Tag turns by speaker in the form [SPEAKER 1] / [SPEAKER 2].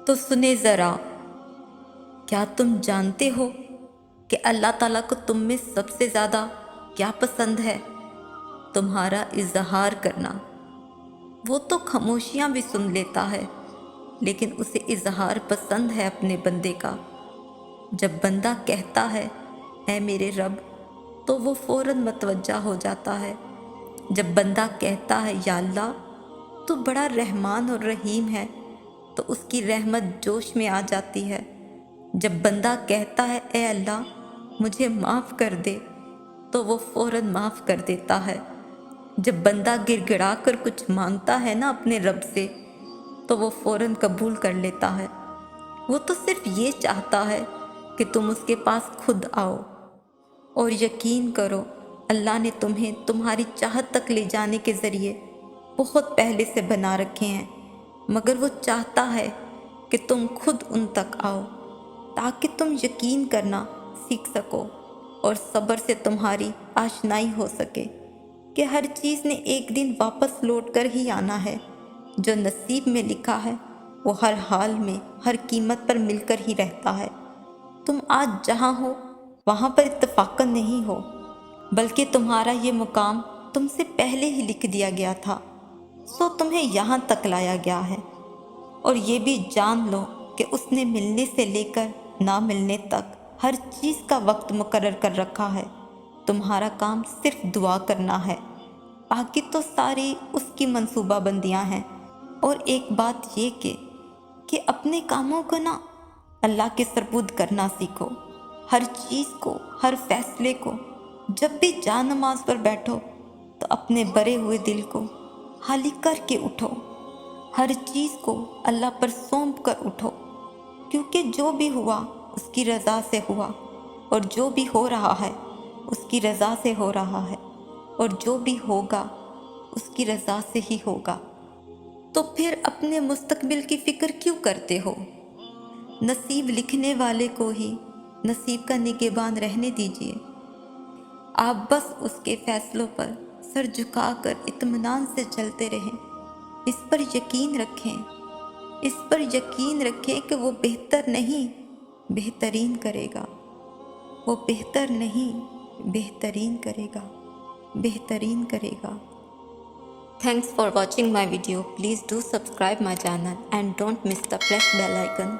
[SPEAKER 1] तो सुने ज़रा, क्या तुम जानते हो कि अल्लाह ताला को तुम में सबसे ज़्यादा क्या पसंद है? तुम्हारा इजहार करना। वो तो खामोशियाँ भी सुन लेता है, लेकिन उसे इजहार पसंद है अपने बंदे का। जब बंदा कहता है ऐ मेरे रब, तो वो फ़ौरन मतवज्जा हो जाता है। जब बंदा कहता है या अल्लाह, तू बड़ा रहमान और रहीम है, तो उसकी रहमत जोश में आ जाती है। जब बंदा कहता है ए अल्लाह मुझे माफ़ कर दे, तो वो फ़ौरन माफ़ कर देता है। जब बंदा गिड़गिड़ा कर कुछ मांगता है ना अपने रब से, तो वो फ़ौरन कबूल कर लेता है। वो तो सिर्फ ये चाहता है कि तुम उसके पास खुद आओ। और यकीन करो, अल्लाह ने तुम्हें तुम्हारी चाहत तक ले जाने के ज़रिए बहुत पहले से बना रखे हैं, मगर वो चाहता है कि तुम खुद उन तक आओ, ताकि तुम यकीन करना सीख सको और सब्र से तुम्हारी आशनाई हो सके कि हर चीज़ ने एक दिन वापस लौट कर ही आना है। जो नसीब में लिखा है वो हर हाल में हर कीमत पर मिलकर ही रहता है। तुम आज जहाँ हो वहाँ पर इत्तफाकन नहीं हो, बल्कि तुम्हारा ये मुकाम तुमसे पहले ही लिख दिया गया था, सो तुम्हें यहाँ तक लाया गया है। और ये भी जान लो कि उसने मिलने से लेकर ना मिलने तक हर चीज़ का वक्त मुकर्रर कर रखा है। तुम्हारा काम सिर्फ दुआ करना है, बाकी तो सारी उसकी मंसूबाबंदियाँ हैं। और एक बात ये कि अपने कामों को ना अल्लाह के सुपुर्द करना सीखो। हर चीज़ को, हर फैसले को, जब भी जा नमाज पर बैठो तो अपने बरे हुए दिल को खाली करके उठो। हर चीज़ को अल्लाह पर सौंप कर उठो, क्योंकि जो भी हुआ उसकी रज़ा से हुआ, और जो भी हो रहा है उसकी रज़ा से हो रहा है, और जो भी होगा उसकी रज़ा से ही होगा। तो फिर अपने मुस्तकबिल की फ़िक्र क्यों करते हो? नसीब लिखने वाले को ही नसीब का निगहबान रहने दीजिए। आप बस उसके फैसलों पर सर झुकाकर इत्मीनान से चलते रहें। इस पर यकीन रखें, इस पर यकीन रखें कि वो बेहतर नहीं बेहतरीन करेगा। वो बेहतर नहीं बेहतरीन करेगा, बेहतरीन करेगा। Thanks for watching my video. Please do subscribe my channel and don't miss the press bell icon.